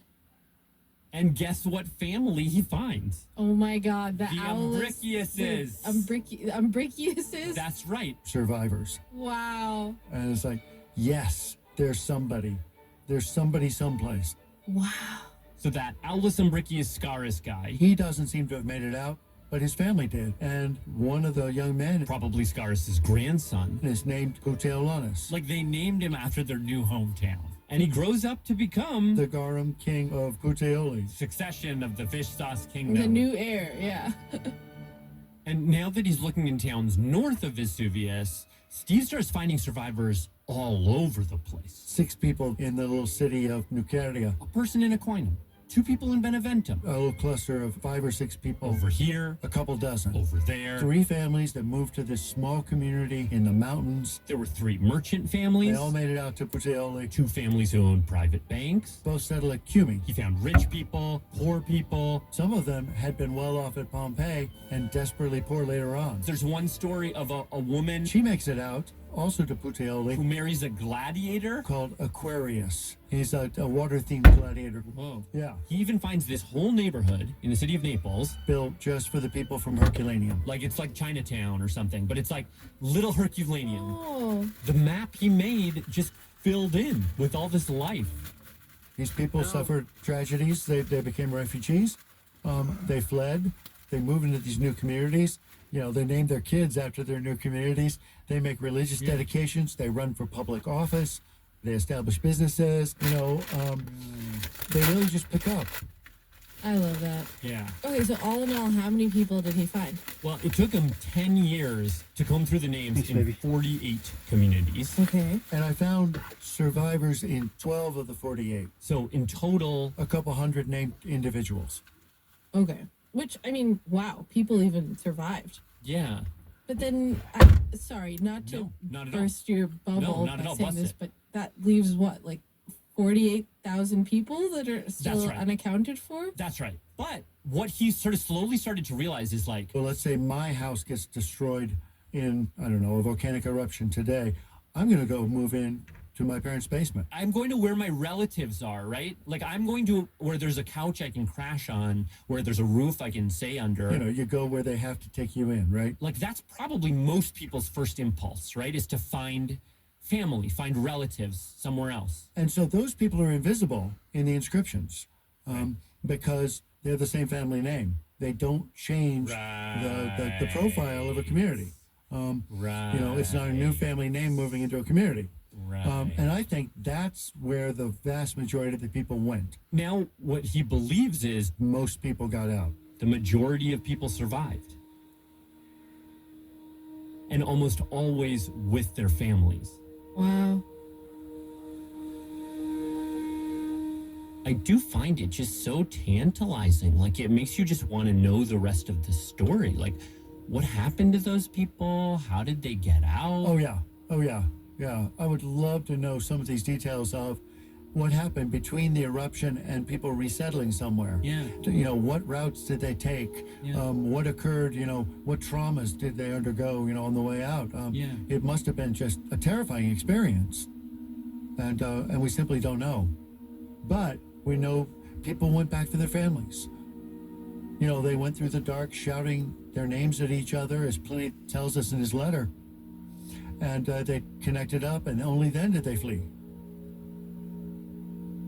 And guess what family he finds? Oh my God, the Umbriciuses. Umbriciuses? That's right. Survivors. Wow. And it's like, yes, there's somebody. There's somebody someplace. Wow. So that Aulus Umbricius Scaurus guy, He doesn't seem to have made it out, but his family did. And one of the young men, probably Scaurus' grandson, is named Cuteolaunus, like they named him after their new hometown. And he grows up to become the Garum king of Puteoli. Succession of the fish sauce kingdom. The new heir, yeah. And now that he's looking in towns north of Vesuvius, Steve starts finding survivors all over the place. 6 people in the little city of Nuceria. A person in Aquinum. 2 people in Beneventum. A little cluster of 5 or 6 people. Over here. A couple dozen. Over there. 3 families that moved to this small community in the mountains. There were 3 merchant families. They all made it out to Puteoli. 2 families who owned private banks. Both settled at Cumae. He found rich people, poor people. Some of them had been well off at Pompeii and desperately poor later on. There's one story of a woman. She makes it out, also to Puteoli, who marries a gladiator called Aquarius. He's a water-themed gladiator. Whoa. Yeah. He even finds this whole neighborhood in the city of Naples built just for the people from Herculaneum. Like it's like Chinatown or something, but it's like little Herculaneum. Oh. The map he made just filled in with all this life. These people suffered tragedies. They became refugees. They fled. They moved into these new communities. You know, they named their kids after their new communities. They make religious dedications. They run for public office. They establish businesses. You know, they really just pick up. I love that. Yeah. Okay, so all in all, how many people did he find? Well, it took him 10 years to comb through the names in 48 communities. Okay. And I found survivors in 12 of the 48. So in total, a couple hundred named individuals. Okay. Which, I mean, wow, people even survived. Yeah. But then, sorry, not to not burst your bubble not at by all. saying Bust this, it. but that leaves what, like 48,000 people that are still That's right. unaccounted for? That's right. But what he sort of slowly started to realize is like... Well, let's say my house gets destroyed in, I don't know, a volcanic eruption today. I'm going to go move in to my parents' basement. I'm going to where my relatives are, right? Like I'm going to where there's a couch I can crash on, where there's a roof I can stay under. You know, you go where they have to take you in, right? Like that's probably most people's first impulse, right? Is to find family, find relatives somewhere else. And so those people are invisible in the inscriptions because they're the same family name. They don't change the profile of a community. You know, it's not a new family name moving into a community. Right. And I think that's where the vast majority of the people went. Now, what he believes is most people got out. The majority of people survived. And almost always with their families. Wow. I do find it just so tantalizing. Like, it makes you just want to know the rest of the story. Like, what happened to those people? How did they get out? Oh, yeah. Oh, yeah. Yeah. I would love to know some of these details of what happened between the eruption and people resettling somewhere. Yeah. You know, what routes did they take? Yeah. What occurred? You know, what traumas did they undergo, you know, on the way out? It must have been just a terrifying experience. And we simply don't know. But we know people went back to their families. You know, they went through the dark shouting their names at each other, as Pliny tells us in his letter. And they connected up, and only then did they flee.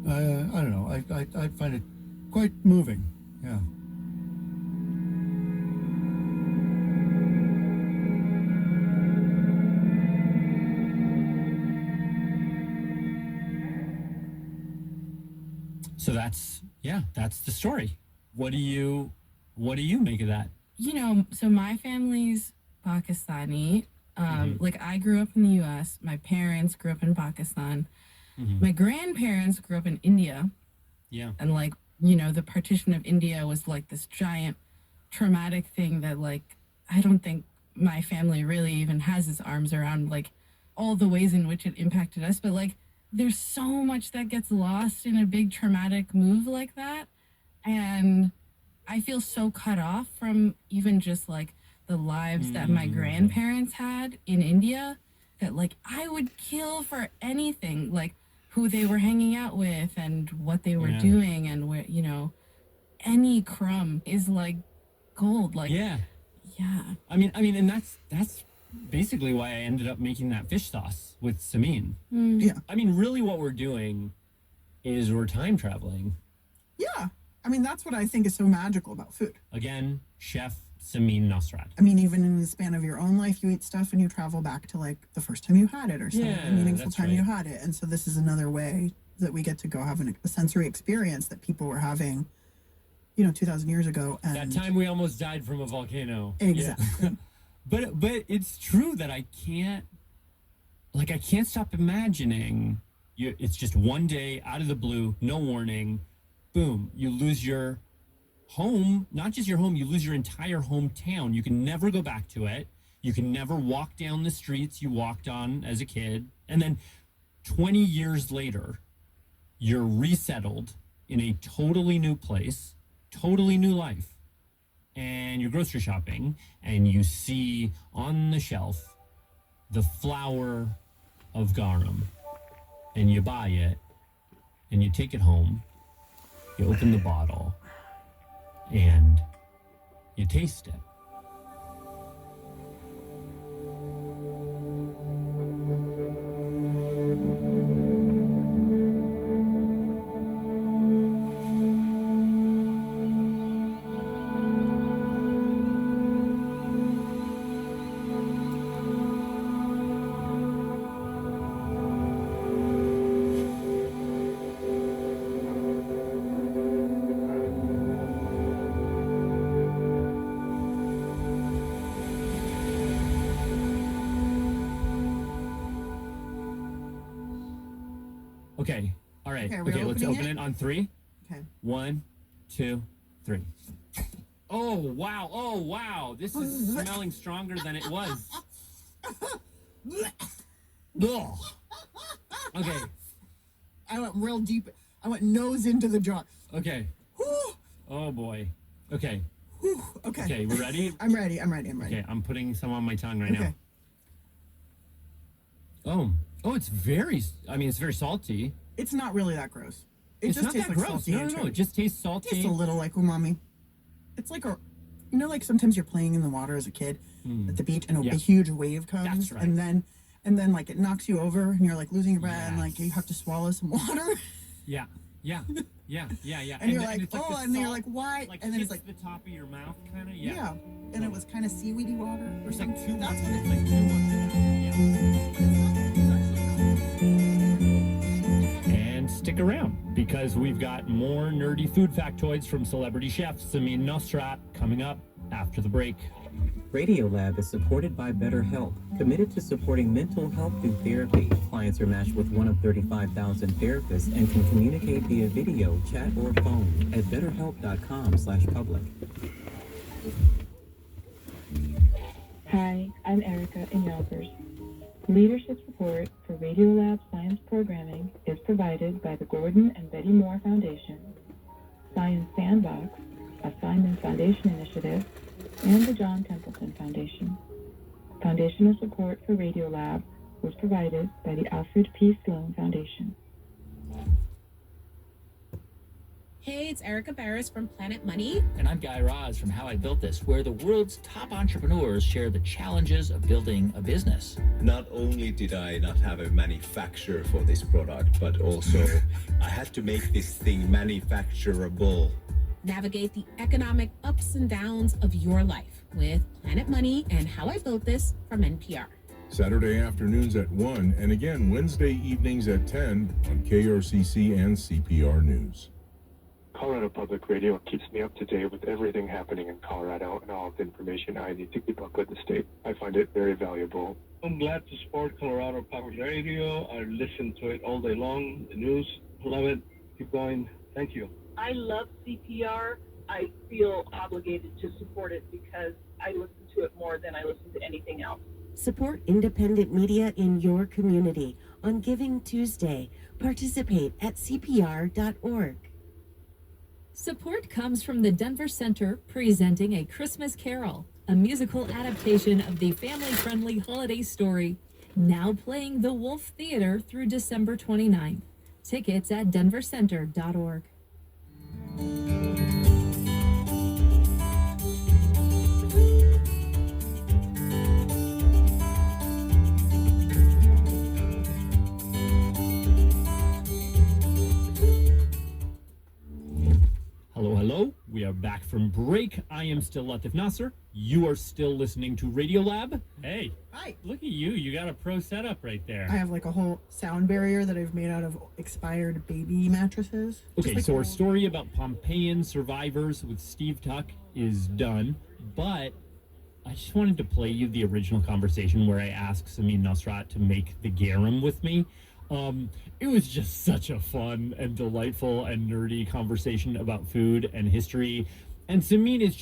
I don't know. I find it quite moving. Yeah. So that's the story. What do you make of that? You know, so my family's Pakistani. Like I grew up in the U.S. My parents grew up in Pakistan. My grandparents grew up in India. Yeah. And like, you know, the partition of India was like this giant traumatic thing that like, I don't think my family really even has its arms around like all the ways in which it impacted us. But like, there's so much that gets lost in a big traumatic move like that. And I feel so cut off from even just like the lives that my grandparents had in India that like I would kill for anything, like who they were hanging out with and what they were doing, and where, you know, any crumb is like gold. Like yeah. I mean, and that's basically why I ended up making that fish sauce with Samin. Yeah. I mean, really what we're doing is we're time traveling Yeah. I mean, that's what I think is so magical about food. Again, Chef Samin Nosrat. I mean, even in the span of your own life, you eat stuff and you travel back to like the first time you had it or some meaningful time you had it. And so this is another way that we get to go have a sensory experience that people were having, 2,000 years ago. And that time we almost died from a volcano. Exactly. Yeah. but it's true that I can't stop imagining it's just one day out of the blue, no warning, boom, you lose your home, not just your home, you lose your entire hometown. You can never go back to it. You can never walk down the streets you walked on as a kid. And then 20 years later, you're resettled in a totally new place, totally new life. And you're grocery shopping and you see on the shelf the flower of garum. And you buy it and you take it home. You open the bottle and you taste it. Okay. All right. Okay, let's open it on 3. Okay. 1, 2, 3. Oh, wow. Oh, wow. This is smelling stronger than it was. Ugh. Okay. I went real deep. I went nose into the jar. Okay. Whew. Oh, boy. Okay. Whew. Okay. Okay, we're ready? I'm ready. Okay, I'm putting some on my tongue right Okay. now. Oh, it's very salty. It's not really that gross. It It's just not tastes that like gross. salty No, anchovy. it just tastes salty. Just a little like umami. It's like like sometimes you're playing in the water as a kid at the beach and a huge wave comes. That's right. And then like it knocks you over and you're like losing your breath and like you have to swallow some water. Yeah. And you're then like, it's oh, the and then you're salt, like, why? Like And then it's hits like the top of your mouth, kind of. yeah. And it was kind of seaweedy water or It's something. like too much. That's what It's it's like too much. And stick around because we've got more nerdy food factoids from celebrity chef Samin Nosrat coming up after the break. Radiolab is supported by BetterHelp, committed to supporting mental health through therapy. Clients are matched with one of 35,000 therapists and can communicate via video, chat, or phone at betterhelp.com/public. Hi, I'm Erica in Yonkers. Leadership support for Radiolab Science Programming is provided by the Gordon and Betty Moore Foundation, Science Sandbox, a Simon Foundation initiative, and the John Templeton Foundation. Foundational support for Radiolab was provided by the Alfred P. Sloan Foundation. Hey, it's Erica Barris from Planet Money. And I'm Guy Raz from How I Built This, where the world's top entrepreneurs share the challenges of building a business. Not only did I not have a manufacturer for this product, but also I had to make this thing manufacturable. Navigate the economic ups and downs of your life with Planet Money and How I Built This from NPR. Saturday afternoons at 1 and again Wednesday evenings at 10 on KRCC and CPR News. Colorado Public Radio keeps me up to date with everything happening in Colorado and all of the information I need to keep up with the state. I find it very valuable. I'm glad to support Colorado Public Radio. I listen to it all day long. The news, love it. Keep going. Thank you. I love CPR. I feel obligated to support it because I listen to it more than I listen to anything else. Support independent media in your community on Giving Tuesday. Participate at CPR.org. Support comes from the Denver Center presenting A Christmas Carol, a musical adaptation of the family-friendly holiday story, now playing the Wolf Theater through December 29th. Tickets at denvercenter.org. back from break. I am still Latif Nasser. You are still listening to Radiolab. Hey. Hi. Look at you. You got a pro setup right there. I have like a whole sound barrier that I've made out of expired baby mattresses. Okay, like so our story about Pompeian survivors with Steve Tuck is done, but I just wanted to play you the original conversation where I asked Samin Nosrat to make the garum with me. It was just such a fun and delightful and nerdy conversation about food and history. And Samin is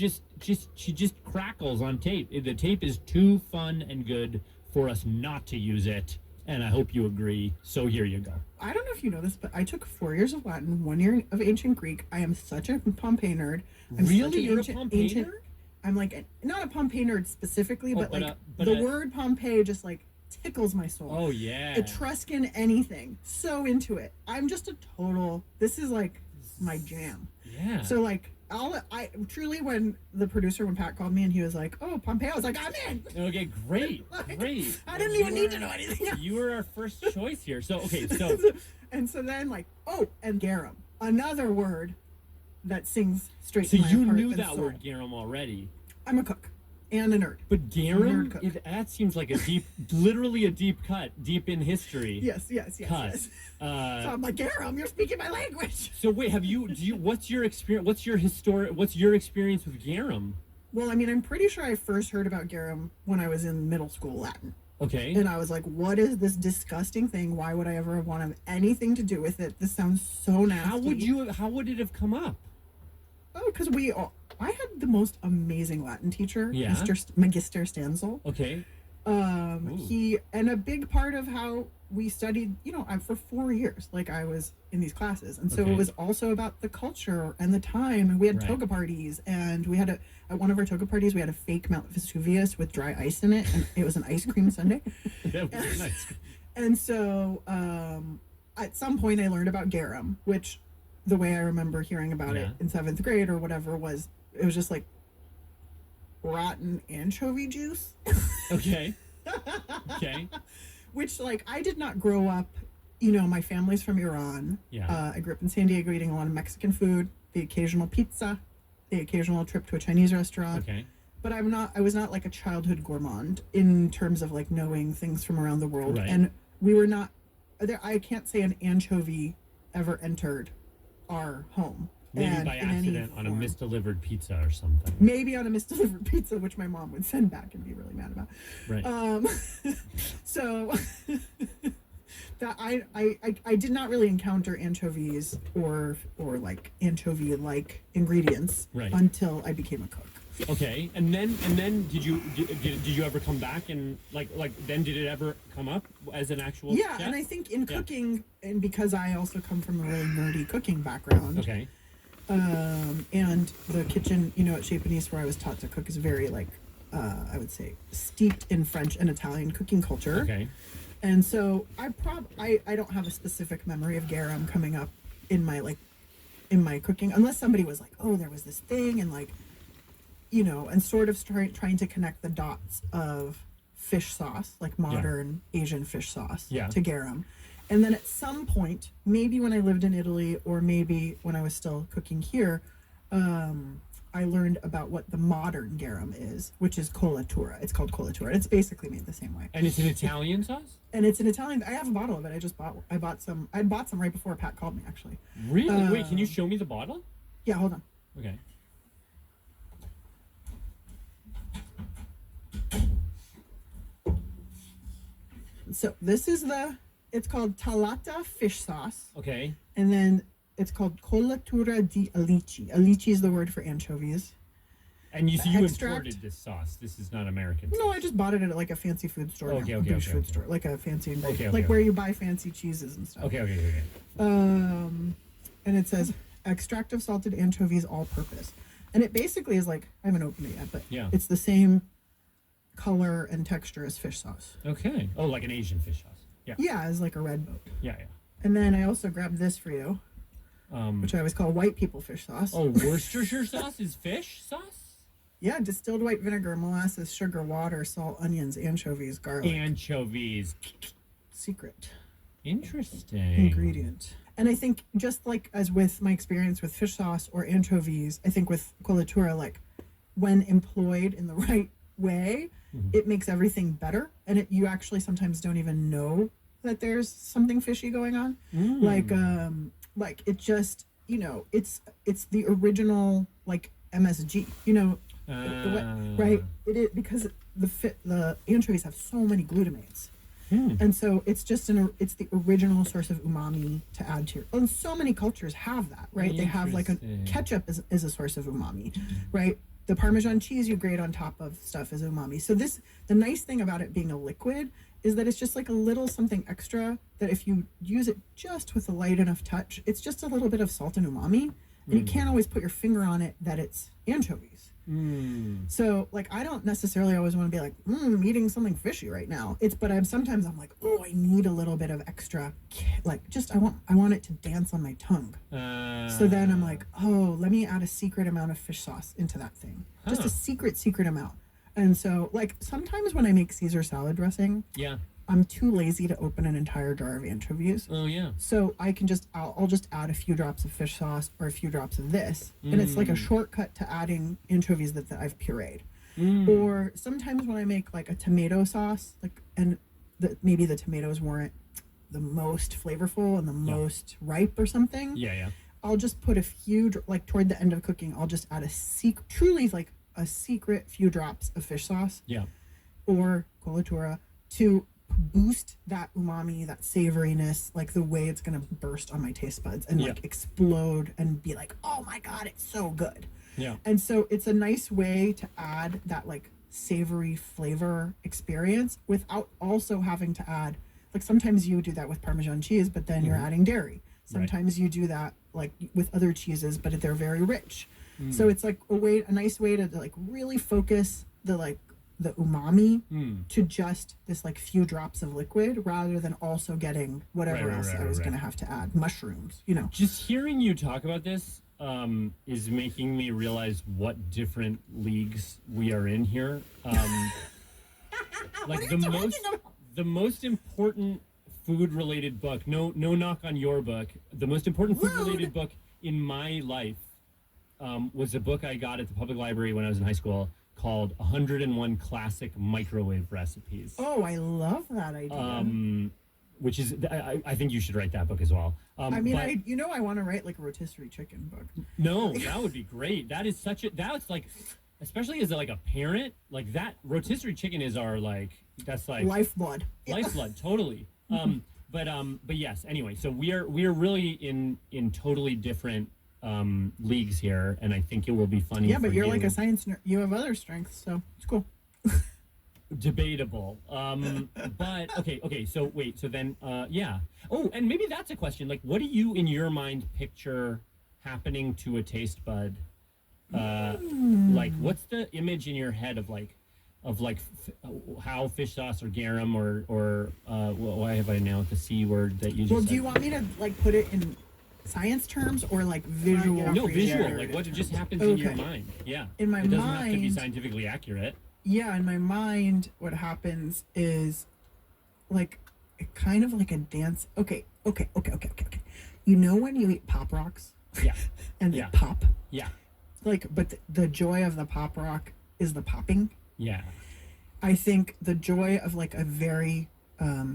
she just crackles on tape. The tape is too fun and good for us not to use it. And I hope you agree. So here you go. I don't know if you know this, but I took 4 years of Latin, 1 year of ancient Greek. I am such a Pompeii nerd. Really? You're a Pompeii nerd? I'm like, not a Pompeii nerd specifically, but but the word Pompeii just like tickles my soul. Oh, yeah. Etruscan anything. So into it. I'm just a total, this is like my jam. Yeah. So like, I truly, when Pat called me and he was like, "Oh, Pompeii," I was like, "I'm in." Okay, great, great. I didn't even need to know anything else. You were our first choice here. So okay, so and so then like, and garum, another word that sings straight. So to my you heart knew and that soul. word garum already. I'm a cook and a nerd. But garum, that seems like a deep, literally a deep cut, deep in history. Yes. Cut. So I'm like, garum, you're speaking my language. So wait, what's your experience? What's your experience with garum? Well, I mean, I'm pretty sure I first heard about garum when I was in middle school Latin. Okay. And I was like, what is this disgusting thing? Why would I ever want to have anything to do with it? This sounds so nasty. How would it have come up? Oh, because I had the most amazing Latin teacher, Yeah. Magister Stanzel. Okay. He, and a big part of how we studied, for 4 years, like I was in these classes. And so Okay. it was also about the culture and the time. And we had Right. toga parties, and we had at one of our toga parties, we had a fake Mount Vesuvius with dry ice in it. And it was an ice cream sundae. That was nice. And so at some point I learned about garum, which the way I remember hearing about it in 7th grade or whatever was, it was just like rotten anchovy juice. Okay. Okay. Which, like, I did not grow up, my family's from Iran. Yeah. I grew up in San Diego eating a lot of Mexican food, the occasional pizza, the occasional trip to a Chinese restaurant. Okay. But I was not like a childhood gourmand in terms of like knowing things from around the world. Right. And we were not, I can't say an anchovy ever entered our home. Maybe by accident on a misdelivered pizza or something. Maybe on a misdelivered pizza, which my mom would send back and be really mad about. Right. So that I did not really encounter anchovies or like anchovy like ingredients until I became a cook. Okay, and then did you ever come back and like then did it ever come up as an actual chef? chef? And I think in cooking, and because I also come from a really nerdy cooking background. Okay. And the kitchen, at Chez Panisse, where I was taught to cook, is very like I would say steeped in French and Italian cooking culture. Okay. And so I don't have a specific memory of garum coming up in my cooking, unless somebody was like, oh, there was this thing, and like, and sort of trying to connect the dots of fish sauce, like modern Asian fish sauce, to garum. And then at some point, maybe when I lived in Italy, or maybe when I was still cooking here, I learned about what the modern garum is, which is colatura. It's called colatura. It's basically made the same way. And it's an Italian sauce? And it's an Italian. I have a bottle of it. I bought some right before Pat called me, actually. Really? Wait, can you show me the bottle? Yeah, hold on. Okay. So this is it's called Talata fish sauce. Okay. And then it's called colatura di alici. Alici is the word for anchovies. And you imported this sauce. This is not American. No, I just bought it at like a fancy food store. Okay. Food store, like a fancy ingredient, Okay. where you buy fancy cheeses and stuff. Okay. And it says extract of salted anchovies, all-purpose, and it basically is like, I haven't opened it yet, but it's the same color and texture as fish sauce. Okay. Oh, like an Asian fish sauce. Yeah. Yeah, as like a red boat. Yeah. And then I also grabbed this for you, which I always call white people fish sauce. Oh, Worcestershire sauce is fish sauce? Yeah, distilled white vinegar, molasses, sugar, water, salt, onions, anchovies, garlic. Anchovies. Secret. Interesting. ingredient. And I think just like as with my experience with fish sauce or anchovies, I think with colatura, like when employed in the right way, it makes everything better. And you actually sometimes don't even know that there's something fishy going on. Like it just, you know, it's the original like MSG, you know, right? It is because the anchovies have so many glutamates. And so it's just it's the original source of umami to add to your, and so many cultures have that, right? They have like a ketchup is a source of umami, right? The Parmesan cheese you grate on top of stuff is umami. So the nice thing about it being a liquid is that it's just like a little something extra that if you use it just with a light enough touch, it's just a little bit of salt and umami. And you can't always put your finger on it that it's anchovies. So like I don't necessarily always want to be like I'm eating something fishy right now. But sometimes I'm like, oh, I need a little bit of extra, like just I want it to dance on my tongue. So then I'm like, oh, let me add a secret amount of fish sauce into that thing, just a secret amount. And so like sometimes when I make Caesar salad dressing, I'm too lazy to open an entire jar of anchovies. Oh yeah. So I can I'll just add a few drops of fish sauce or a few drops of this, and it's like a shortcut to adding anchovies that I've pureed. Or sometimes when I make like a tomato sauce, like maybe the tomatoes weren't the most flavorful and the most ripe or something. I'll just put a few like toward the end of cooking. I'll just add a secret few drops of fish sauce. Or colatura to boost that umami, that savoriness, like the way it's gonna burst on my taste buds and like explode and be like, oh my god, it's so good. And so it's a nice way to add that like savory flavor experience without also having to add, like sometimes you do that with Parmesan cheese, but then you're adding dairy. Sometimes you do that like with other cheeses, but they're very rich. So it's like a nice way to like really focus the umami to just this like few drops of liquid rather than also getting whatever else I was going to have to add, mushrooms, you know. Just hearing you talk about this is making me realize what different leagues we are in here. Like the most important food related book, no knock on your book, the most important food related book in my life was a book I got at the public library when I was in high school called 101 Classic Microwave Recipes. Oh, I love that idea. Which is, I think you should write that book as well. I mean, I want to write like a rotisserie chicken book. No, that would be great. That is that's like, especially as like a parent, like that rotisserie chicken is our like, that's like lifeblood. Lifeblood, totally. But yes, anyway, so we are really in totally different leagues here, and I think it will be funny. Yeah, but you're like a science nerd. You have other strengths, so it's cool. Debatable. But okay. So wait. So then, yeah. Oh, and maybe that's a question. Like, what do you in your mind picture happening to a taste bud? Like, what's the image in your head of how fish sauce or garum or why have I now the C word that you just said? Do you want me to like put it in science terms or like visual? No, visual. Like what just happens in your mind. Yeah. In my mind. It doesn't have to be scientifically accurate. Yeah, in my mind, what happens is like kind of like a dance. Okay. You know when you eat Pop Rocks? Yeah. And they pop? Yeah. Like, but the joy of the Pop Rock is the popping. Yeah. I think the joy of like a very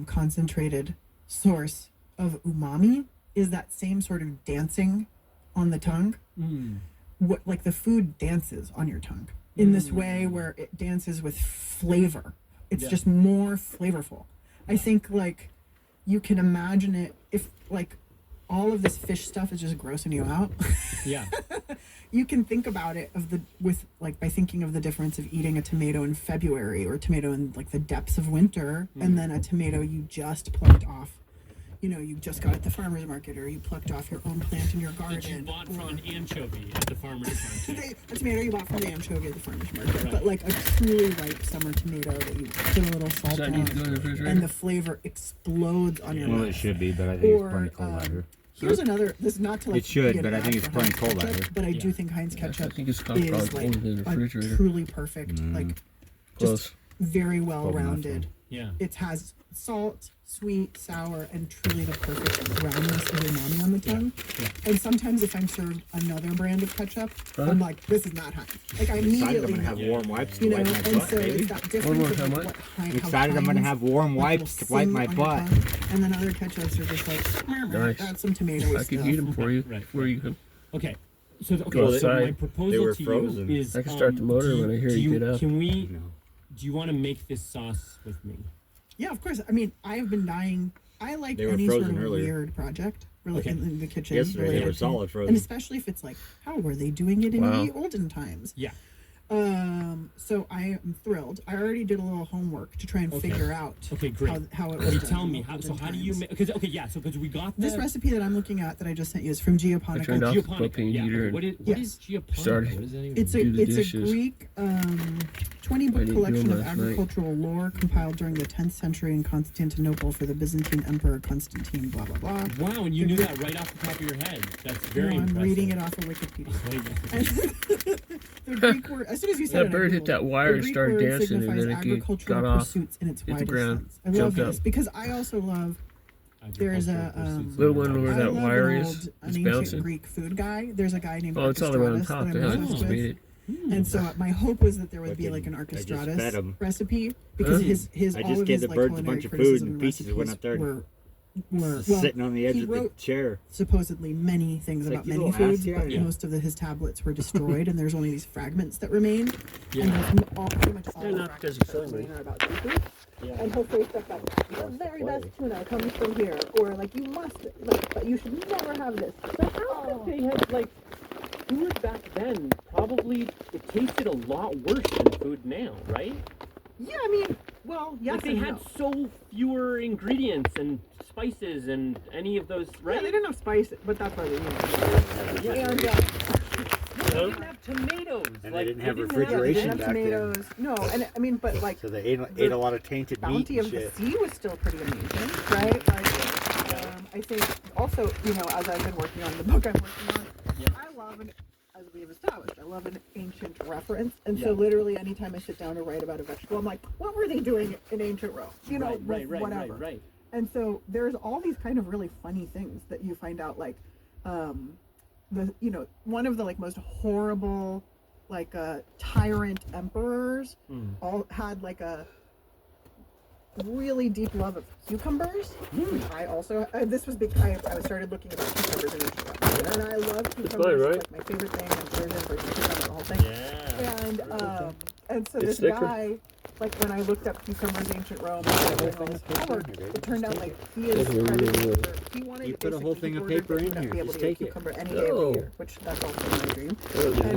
concentrated source of umami is that same sort of dancing on the tongue. What like the food dances on your tongue in this way where it dances with flavor. It's just more flavorful. I think like you can imagine it if like all of this fish stuff is just grossing you out. Yeah. You can think about it by thinking of the difference of eating a tomato in February or a tomato in like the depths of winter and then a tomato you just plucked off. You know, you just got at the farmer's market or you plucked off your own plant in your garden. That you bought from an anchovy at the farmer's market. A tomato you bought from the anchovy at the farmer's market. Right. But like a truly ripe summer tomato that you put a little salt on and the flavor explodes on your mouth. Well, it should be, but I think it's plenty cold lighter. Here's another, this is not to like it should, but I think it's plenty cold lighter. But I do think Heinz ketchup is like in the a truly perfect, like just very well-rounded Yeah. It has salt, sweet, sour, and truly the perfect roundness of umami on the tongue. And sometimes if I'm served another brand of ketchup, I'm like, this is not Heinz. Like I I'm excited I'm immediately gonna have warm wipes to you know, wipe my and butt, so baby. it's that difference of like, I'm excited I'm gonna have warm wipes to wipe my butt. And then other ketchups are just like, Nice. got some tomato I can heat them for you. Right. Where you can Okay. So go so my outside. proposal to you is I can start the motor when I hear you get up. Can we? Do you want to make this sauce with me? Yeah, of course. I mean, I've been dying. I like They were any sort frozen of earlier. weird project really Okay. in the kitchen. Yesterday they related were to- solid frozen. And especially if it's like, how were they doing it in Wow. the olden times? Yeah. So I am thrilled. I already did a little homework to try and figure out Okay, great. how it Can was you done tell in me the how? So olden how do you times. make? Because we got This recipe that I'm looking at that I just sent you is from I Geoponica. turned off the Geoponica, propane yeah. heater. What is Geoponica? Started. What does that even It's do the a dishes. Greek 20 I book didn't do collection them of last night. agricultural lore compiled during the 10th century in Constantinople for the Byzantine Emperor Constantine. Blah blah blah. Wow, and you knew that right off the top of your head. That's very I'm impressive. reading it off of Wikipedia. The Greek word, as soon as you said That it, I bird hit Googled that it. wire The and Greek started word dancing, and signifies then it agricultural got off, pursuits in its hit the widest ground, sense. I love jumped this up. because I also love. There's a Little one where I that love wire an is, old, it's an ancient bouncing. Greek food guy. There's a guy named Oh, it's all around Archestratus top that there. I'm I obsessed just made with. it. And so my hope was that there would be like an I just fed Archestratus 'em. recipe because his I all just of gave his the like birds a culinary bunch of food criticism and pieces went recipes up there. were well, Sitting on the edge he of the wrote chair. supposedly many things It's like, about you many little foods, assy, but yeah. most of his tablets were destroyed, and there's only these fragments that remain. Yeah. And all, pretty much all They're the not fragments because that of remain food. are about seafood. Yeah. And he'll say stuff like, the very best tuna comes from here, or like you must, like, but you should never have this. So how could they have, like, food back then, probably, it tasted a lot worse than food now, right? Yeah, I mean, well, yes Like, they and had no. so fewer ingredients and spices and any of those, right? Yeah, they didn't have spice, but that's why they used Yeah. And They didn't have tomatoes. And like, they didn't have they refrigeration didn't have back then. tomatoes. No, and I mean, but like So they ate a lot of tainted meat bounty and of shit. the sea was still pretty amazing, right? Like, I think also, you know, as I've been working on the book I'm working on, I love an, as we've established, I love an ancient reference, and so literally anytime I sit down to write about a vegetable, I'm like, what were they doing in ancient Rome? You know, whatever. Right. And so there's all these kind of really funny things that you find out, like, one of the like most horrible, like tyrant emperors, all had like a really deep love of cucumbers, which I also this was big. I started looking about cucumbers in ancient Rome, and I love cucumbers. fine, right? It's like my favorite thing. I'm sure for cucumbers, the whole thing. Yeah. And so It's this thicker. guy, like when I looked up cucumbers, ancient Rome, it turned out like he is credited for, he wanted You put a whole thing of basically paper in ordered that he here, would just be able take to it. eat cucumber any day of the year, which that's also my dream.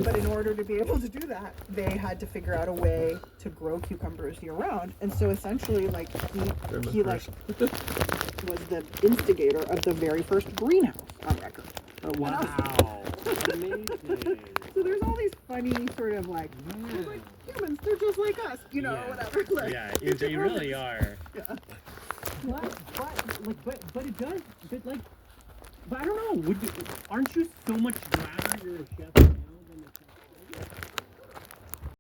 But in order to be able to do that, they had to figure out a way to grow cucumbers year round. And so essentially, like he like was the instigator of the very first greenhouse on record. Wow. Amazing. So there's all these funny sort of like humans, they're just like us, you know, whatever. Like, They really are. Yeah. But it does. But I don't know. Aren't you so much gladder you're a chef now than a chef?